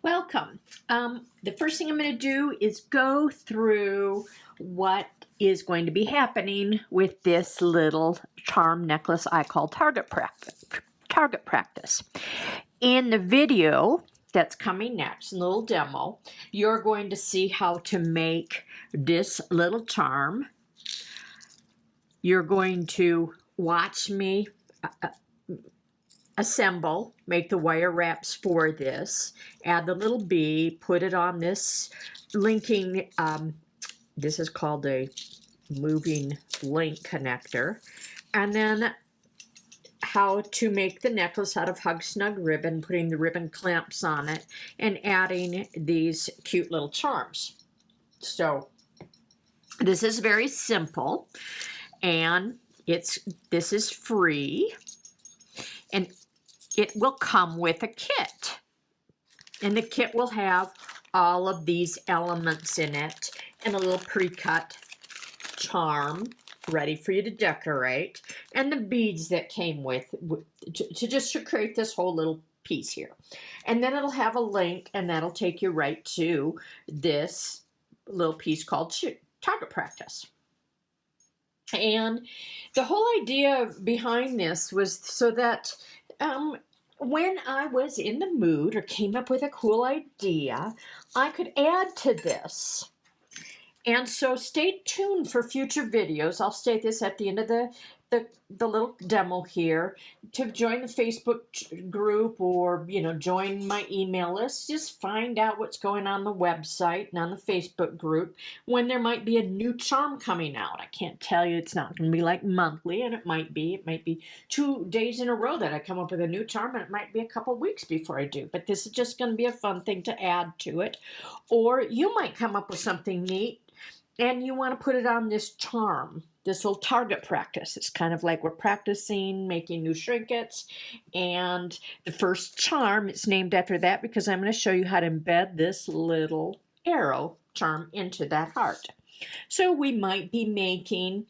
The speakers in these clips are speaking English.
Welcome. The first thing I'm going to do is go through what is going to be happening with this little charm necklace I call Target Practice. In the video that's coming next, a little demo, you're going to see how to make this little charm. You're going to watch me assemble, make the wire wraps for this, add the little bee, put it on this linking, this is called a moving link connector, and then how to make the necklace out of Hug Snug ribbon, putting the ribbon clamps on it, and adding these cute little charms. So this is very simple, and this is free, and it will come with a kit. And the kit will have all of these elements in it and a little pre-cut charm ready for you to decorate, and the beads that came with to create this whole little piece here. And then it'll have a link, and that'll take you right to this little piece called Target Practice. And the whole idea behind this was so that when I was in the mood or came up with a cool idea, I could add to this. And so stay tuned for future videos. I'll state this at the end of the little demo here. To join the Facebook group or, join my email list, just find out what's going on the website and on the Facebook group when there might be a new charm coming out. I can't tell you, it's not going to be like monthly, and it might be 2 days in a row that I come up with a new charm, and it might be a couple weeks before I do. But this is just going to be a fun thing to add to it. Or you might come up with something neat and you want to put it on this charm, this little Target Practice. It's kind of like we're practicing making new trinkets. And the first charm, it's named after that because I'm going to show you how to embed this little arrow charm into that heart. So we might be making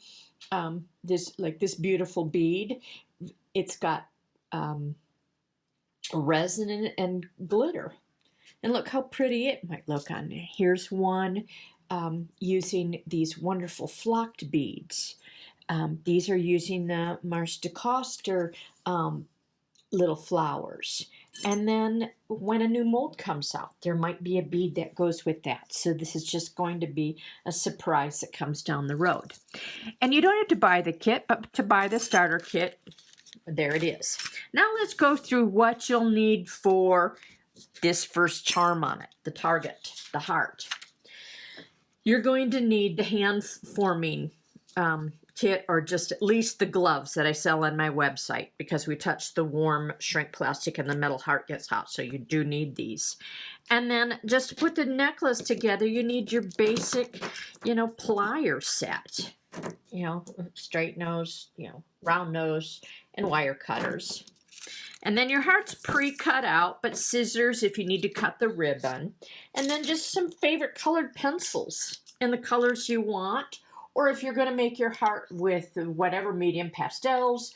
this beautiful bead. It's got resin and glitter. And look how pretty it might look on there. Here's one using these wonderful flocked beads. These are using the Marche de Coster little flowers. And then when a new mold comes out, there might be a bead that goes with that. So this is just going to be a surprise that comes down the road. And you don't have to buy the kit, but to buy the starter kit, there it is. Now let's go through what you'll need for this first charm on it, the target, the heart. You're going to need the hand forming kit, or just at least the gloves that I sell on my website, because we touch the warm shrink plastic and the metal heart gets hot, so you do need these. And then just to put the necklace together, you need your basic, plier set. Straight nose, round nose, and wire cutters. And then your heart's pre-cut out, but scissors if you need to cut the ribbon. And then just some favorite colored pencils in the colors you want. Or if you're going to make your heart with whatever medium, pastels,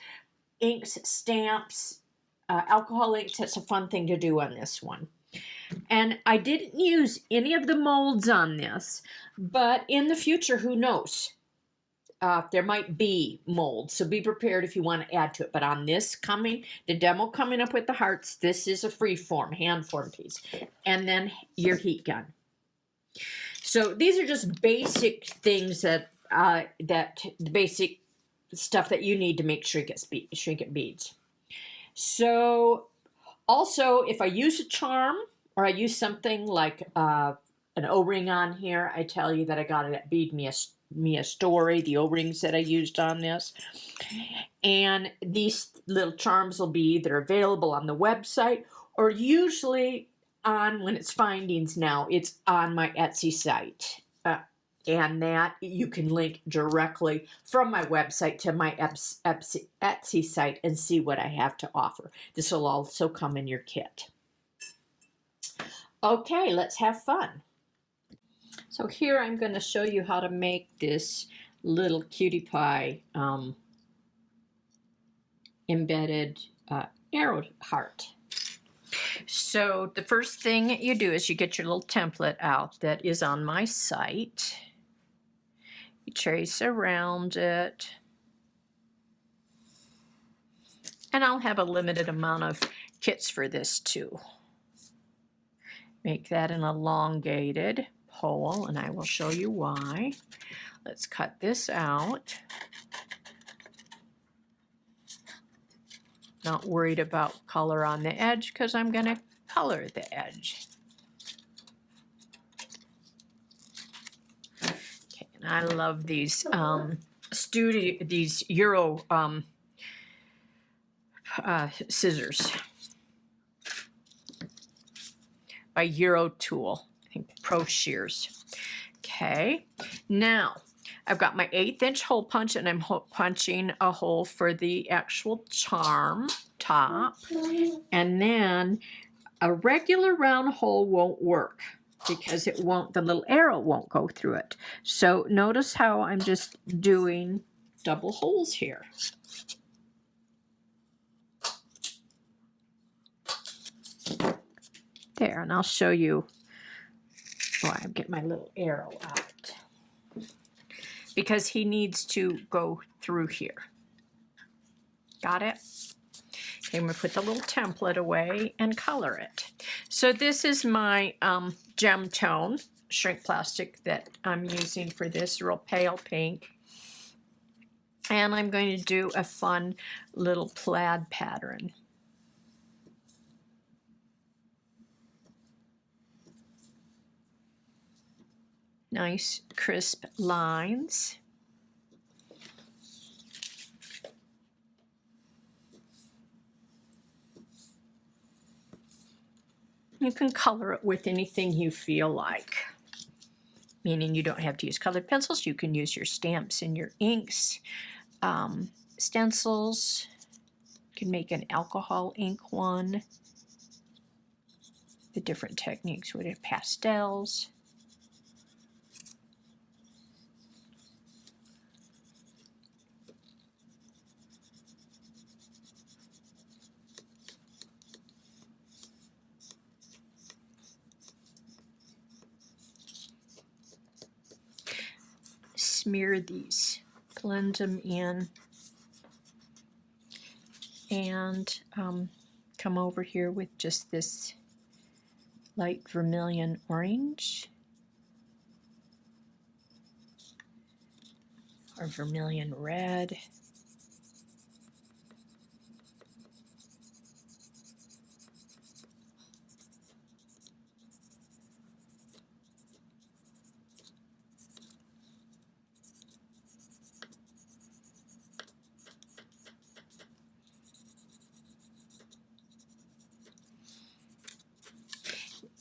inks, stamps, alcohol inks. That's a fun thing to do on this one. And I didn't use any of the molds on this, but in the future, who knows? There might be molds, so be prepared if you want to add to it. But on this the demo coming up with the hearts, this is a free form, hand form piece. And then your heat gun. So these are just basic things the basic stuff that you need to make shrink-it beads. So also, if I use a charm or I use something like an O-ring on here, I tell you that I got it at Bead Me a Story, the O-rings that I used on this. And these little charms will be either available on the website or usually when it's findings now, it's on my Etsy site. And that you can link directly from my website to my Etsy site and see what I have to offer. This will also come in your kit. Okay, let's have fun. So here I'm going to show you how to make this little cutie pie embedded arrow heart. So the first thing you do is you get your little template out that is on my site. You trace around it. And I'll have a limited amount of kits for this too. Make that an elongated pole, and I will show you why. Let's cut this out. Not worried about color on the edge because I'm going to color the edge. Okay, and I love these these Euro scissors by Euro Tool. I think Pro Shears. Okay, now I've got my 1/8 inch hole punch, and I'm punching a hole for the actual charm top. And then a regular round hole won't work because it won't, the little arrow won't go through it. So notice how I'm just doing double holes here. There, and I'll show you why I get my little arrow out. Because he needs to go through here. Got it? Okay, I'm going to put the little template away and color it. So this is my gem tone shrink plastic that I'm using for this, real pale pink. And I'm going to do a fun little plaid pattern. Nice crisp lines. You can color it with anything you feel like, meaning you don't have to use colored pencils. You can use your stamps and your inks, stencils. You can make an alcohol ink one. The different techniques would have pastels. Smear these, blend them in, and come over here with just this light vermilion orange or vermilion red.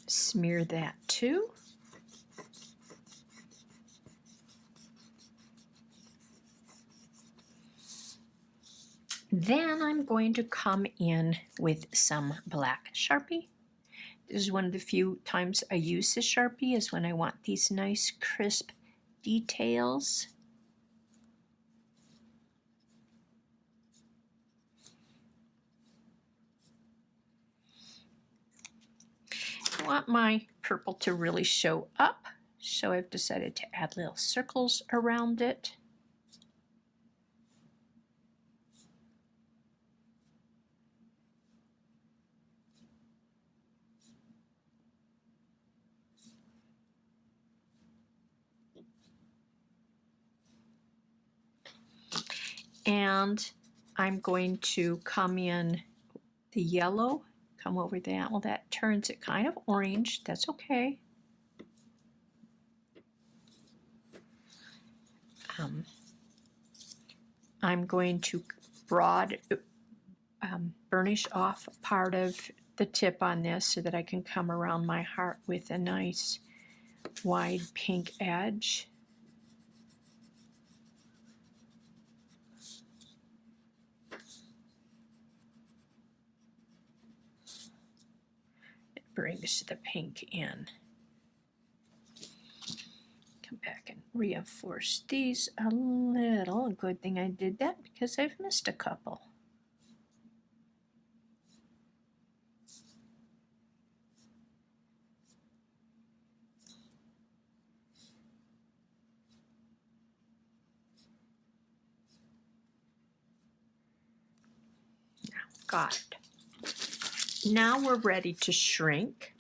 Smear that too. Then I'm going to come in with some black Sharpie. This is one of the few times I use this Sharpie, is when I want these nice crisp details. I want my purple to really show up, so I've decided to add little circles around it. And I'm going to come in the yellow, come over that. Well, that turns it kind of orange. That's okay. I'm going to burnish off part of the tip on this so that I can come around my heart with a nice wide pink edge. It brings the pink in. Come back and reinforce these a little. Good thing I did that because I've missed a couple. Got it. Now we're ready to shrink.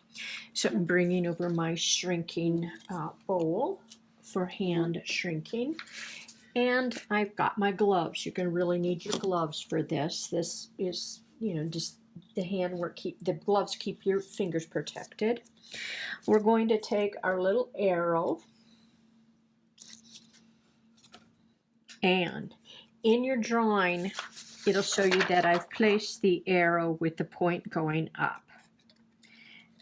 So I'm bringing over my shrinking bowl for hand shrinking. And I've got my gloves. You're going to really need your gloves for this. This is, just the handwork. The gloves keep your fingers protected. We're going to take our little arrow, and in your drawing, it'll show you that I've placed the arrow with the point going up.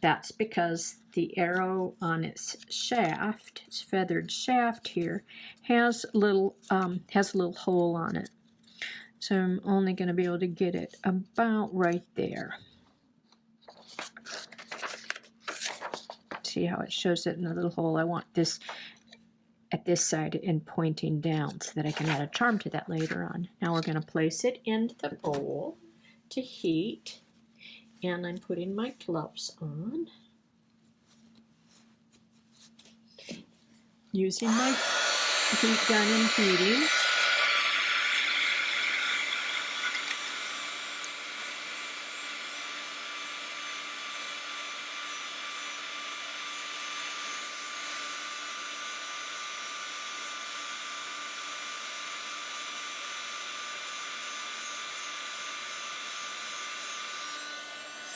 That's because the arrow on its shaft, its feathered shaft here, has a little hole on it. So I'm only going to be able to get it about right there. See how it shows it in the little hole? I want this at this side and pointing down so that I can add a charm to that later on. Now we're going to place it into the bowl to heat. And I'm putting my gloves on. Using my heat gun and heating.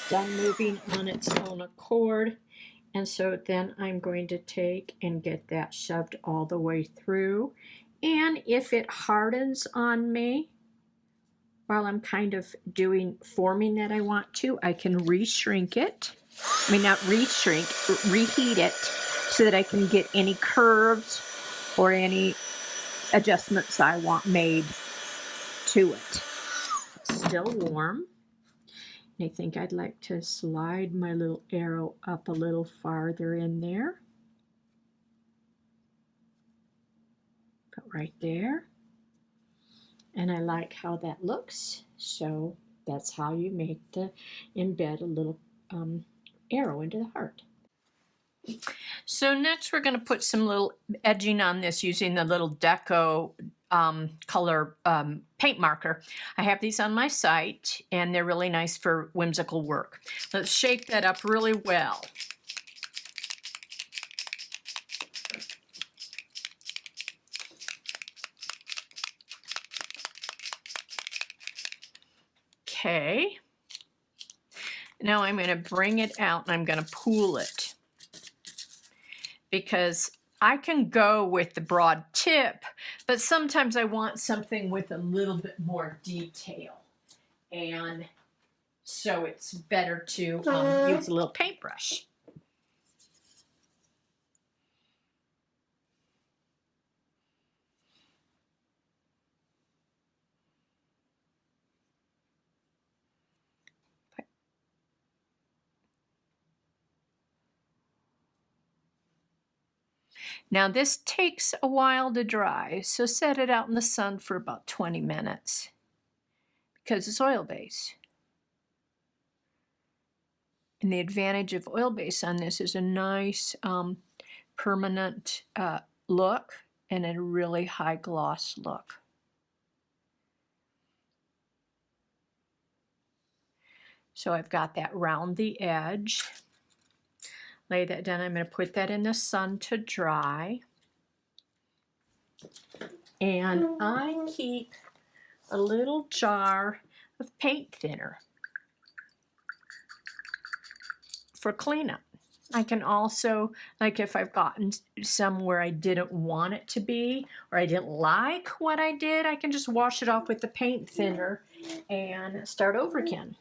Done moving on its own accord. And so then I'm going to take and get that shoved all the way through. And if it hardens on me while I'm kind of forming that I want to, I can re-shrink it. I mean, not re-shrink, reheat it so that I can get any curves or any adjustments I want made to it. It's still warm. I think I'd like to slide my little arrow up a little farther in there. Put right there. And I like how that looks. So that's how you embed a little arrow into the heart. So next we're going to put some little edging on this using the little deco color paint marker. I have these on my site and they're really nice for whimsical work. Let's shape that up really well. Okay. Now I'm going to bring it out and I'm going to pool it, because I can go with the broad tip, but sometimes I want something with a little bit more detail. And so it's better to use a little paintbrush. Now this takes a while to dry, so set it out in the sun for about 20 minutes because it's oil-based. And the advantage of oil-based on this is a nice permanent look and a really high gloss look. So I've got that round the edge. Lay that down. I'm going to put that in the sun to dry. And I keep a little jar of paint thinner for cleanup. I can also, like if I've gotten somewhere I didn't want it to be, or I didn't like what I did, I can just wash it off with the paint thinner and start over again.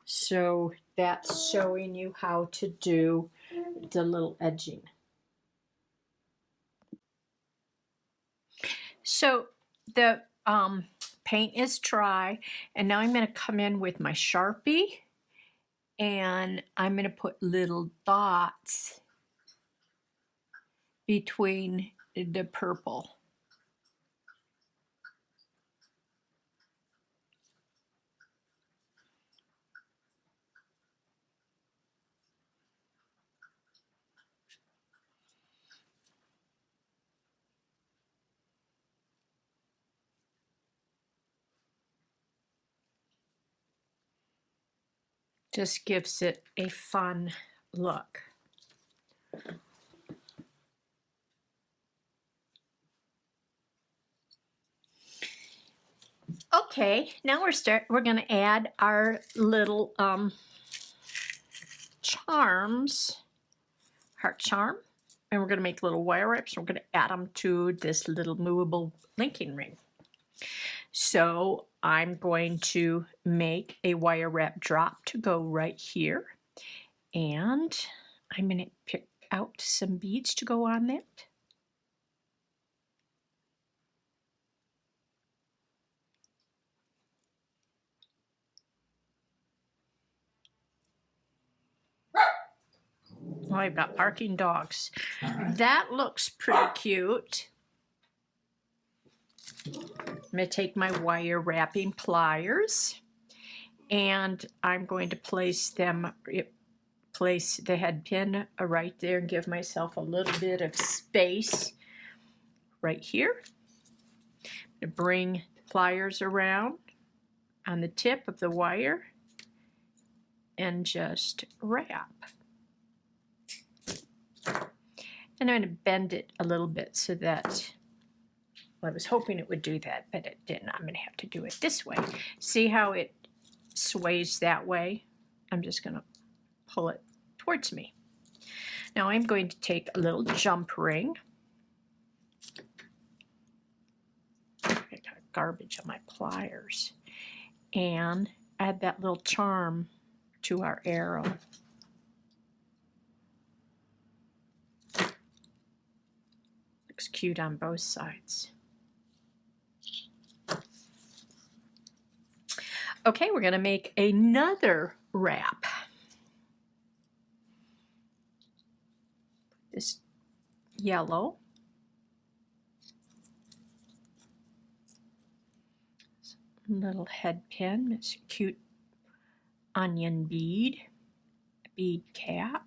So that's showing you how to do the little edging. So the paint is dry, and now I'm going to come in with my Sharpie, and I'm going to put little dots between the purple. Just gives it a fun look. Okay, now we're going to add our little charms, heart charm, and we're going to make little wire wraps. We're going to add them to this little movable linking ring. So I'm going to make a wire wrap drop to go right here, and I'm going to pick out some beads to go on that. Oh, I've got barking dogs. That looks pretty cute. I'm going to take my wire wrapping pliers and I'm going to place the head pin right there and give myself a little bit of space right here. I'm going to bring pliers around on the tip of the wire and just wrap. And I'm going to bend it a little bit so that, well, I was hoping it would do that, but it didn't. I'm going to have to do it this way. See how it sways that way? I'm just going to pull it towards me. Now I'm going to take a little jump ring. I got garbage on my pliers. And add that little charm to our arrow. Looks cute on both sides. Okay, we're going to make another wrap. This yellow. Little head pin. It's a cute onion bead. A bead cap.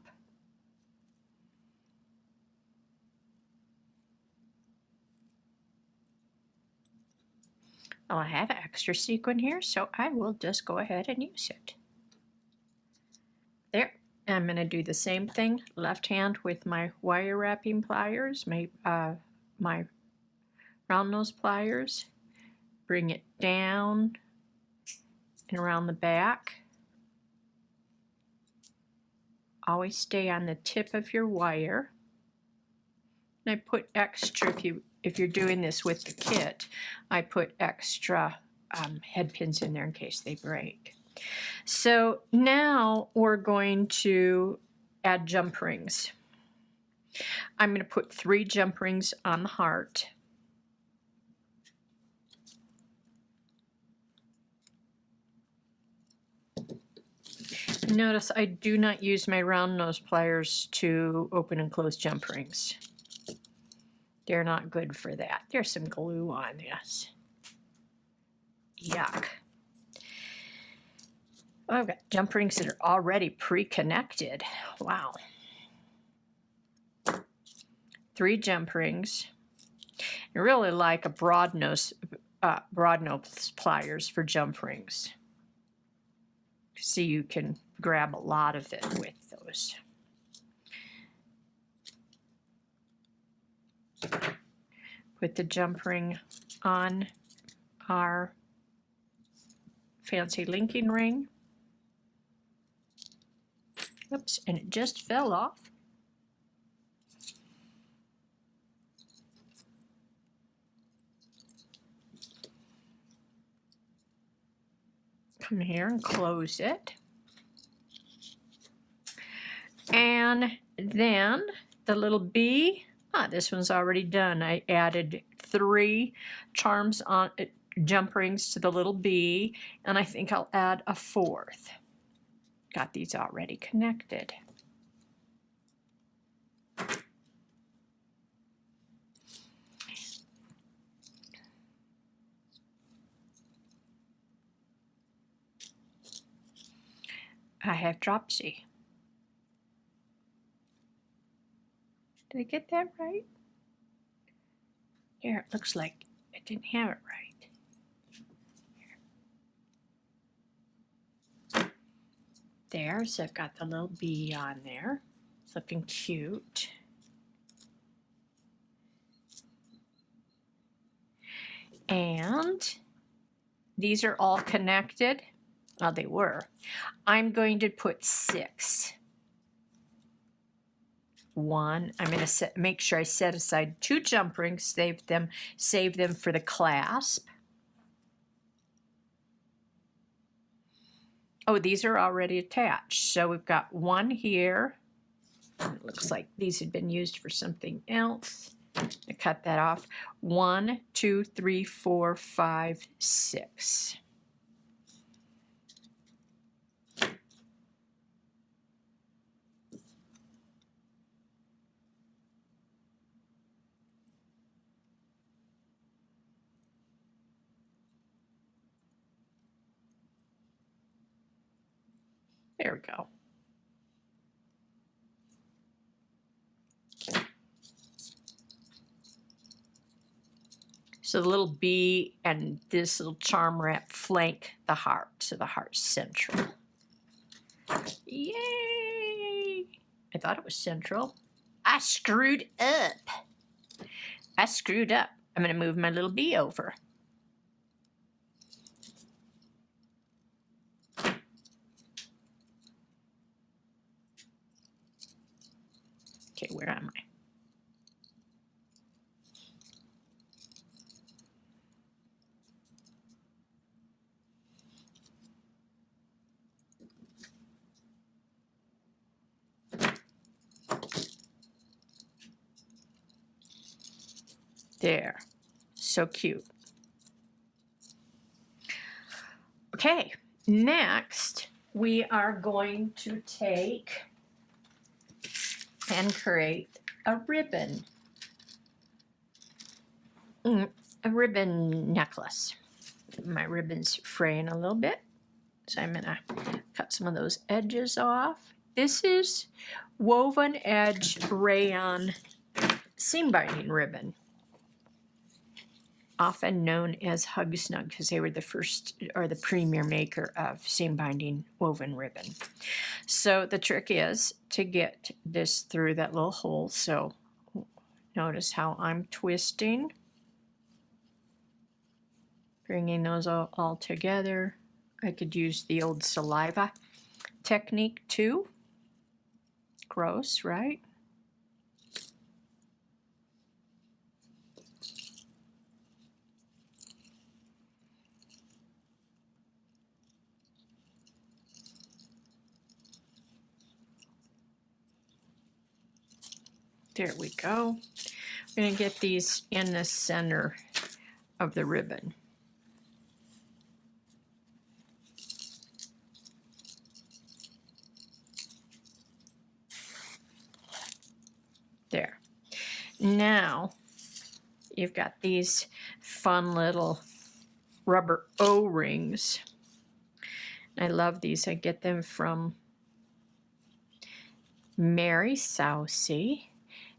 Well, I have an extra sequin here, so I will just go ahead and use it. There. I'm going to do the same thing, left hand with my wire wrapping pliers, my round nose pliers. Bring it down and around the back. Always stay on the tip of your wire. And I put extra, if you're doing this with the kit, I put extra head pins in there in case they break. So now we're going to add jump rings. I'm going to put 3 jump rings on the heart. Notice I do not use my round nose pliers to open and close jump rings. They're not good for that. There's some glue on this. Yuck. Oh, I've got jump rings that are already pre-connected. Wow. 3 jump rings. I really like a broad nose pliers for jump rings. See, you can grab a lot of it with those. Put the jump ring on our fancy linking ring. Oops, and it just fell off. Come here and close it. And then the little bee, this one's already done. I added 3 charms on jump rings to the little bee, and I think I'll add a 4th. Got these already connected. I have dropsy. Did I get that right? Here, it looks like I didn't have it right. Here. there. So I've got the little bee on there. It's looking cute. And these are all connected. Well, they were. I'm going to put 6. 1. I'm going to make sure I set aside 2 jump rings, save them for the clasp. Oh, these are already attached. So we've got 1 here. It looks like these had been used for something else. I cut that off. 1, 2, 3, 4, 5, 6. There we go. So the little bee and this little charm wrap flank the heart, so the heart's central. Yay! I thought it was central. I screwed up. I screwed up. I'm going to move my little bee over. Okay, where am I? There. So cute. Okay, next we are going to take and create a ribbon. A ribbon necklace. My ribbon's fraying a little bit, so I'm going to cut some of those edges off. This is woven edge rayon seam binding ribbon, often known as Hug Snug because they were the first or the premier maker of seam binding woven ribbon. So the trick is to get this through that little hole. So notice how I'm twisting, bringing those all together. I could use the old saliva technique too. Gross, right? There we go. We're going to get these in the center of the ribbon. There. Now, you've got these fun little rubber O-rings. I love these. I get them from Mary Sousey,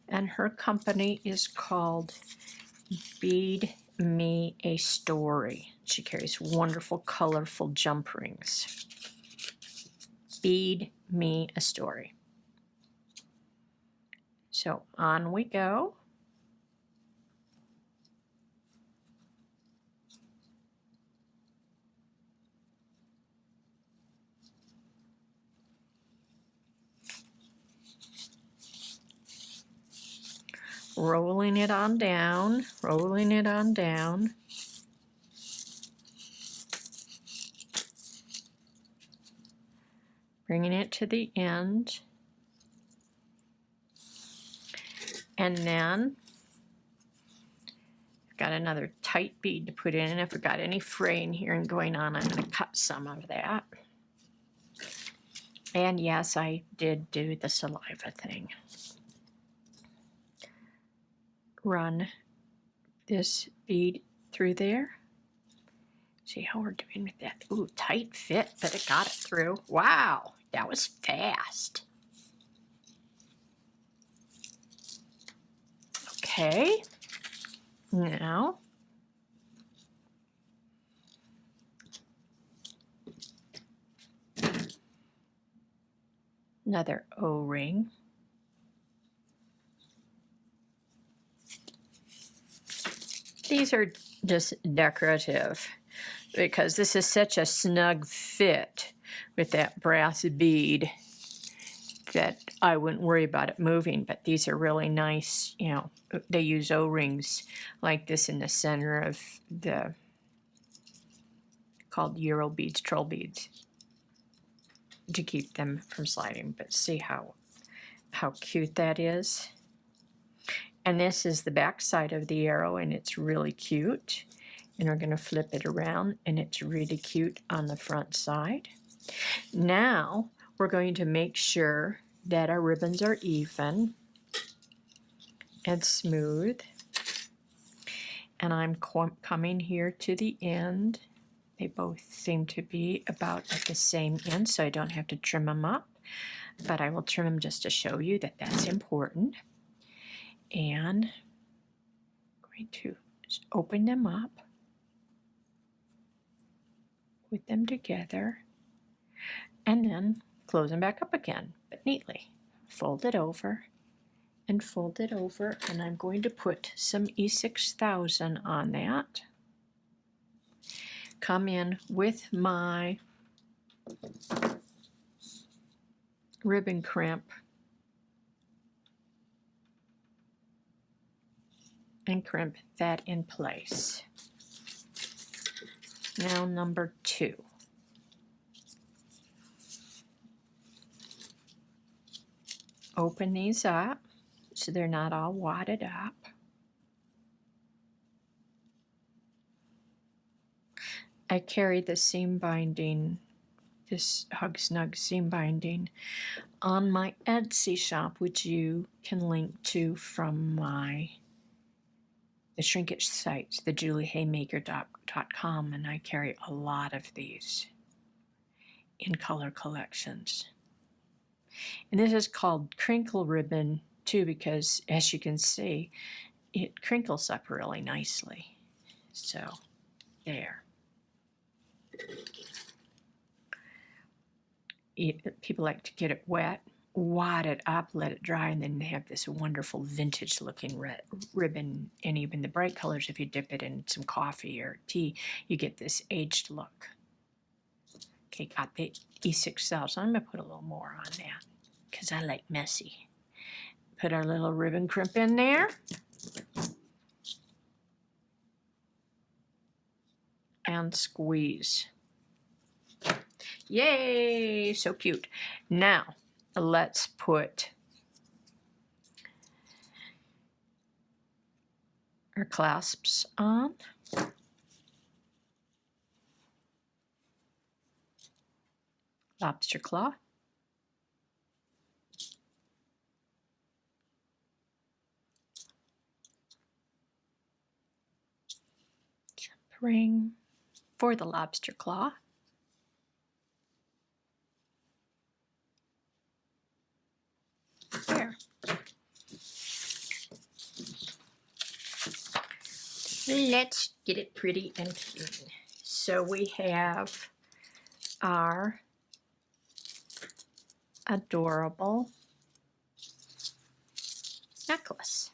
and her company is called Bead Me a Story. She carries wonderful, colorful jump rings. Bead Me a Story. So on we go. Rolling it on down, rolling it on down. Bringing it to the end. And then I've got another tight bead to put in, and if I've got any fraying here and going on, I'm going to cut some of that. And yes, I did do the saliva thing. Run this bead through there. See how we're doing with that. Ooh, tight fit, but it got it through. Wow, that was fast. Okay, now Another O-ring. These are just decorative because this is such a snug fit with that brass bead that I wouldn't worry about it moving, but these are really nice. You know, they use O-rings like this in the center of the, called Euro beads, troll beads, to keep them from sliding. But see how cute that is. And this is the back side of the arrow, and it's really cute. And we're going to flip it around, and it's really cute on the front side. Now we're going to make sure that our ribbons are even and smooth. And I'm coming here to the end. They both seem to be about at the same end, so I don't have to trim them up. But I will trim them just to show you that that's important. And I'm going to open them up, put them together, and then close them back up again, but neatly. Fold it over and fold it over, and I'm going to put some E6000 on that. Come in with my ribbon crimp and crimp that in place. Now number 2. Open these up so they're not all wadded up. I carry the seam binding, this Hug Snug seam binding, on my Etsy shop, which you can link to from the shrinkage site, the juliehaymaker.com, and I carry a lot of these in color collections. And this is called crinkle ribbon too, because as you can see, it crinkles up really nicely. So there. People like to get it wet, wad it up, let it dry, and then they have this wonderful vintage looking ribbon. And even the bright colors, if you dip it in some coffee or tea, you get this aged look. Okay, got the E6000. I'm going to put a little more on that because I like messy. Put our little ribbon crimp in there. And squeeze. Yay, so cute. Now, let's put our clasps on. Lobster claw. Jump ring for the lobster claw. There. Let's get it pretty and clean. So we have our adorable necklace.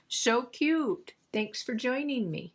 So cute. Thanks for joining me.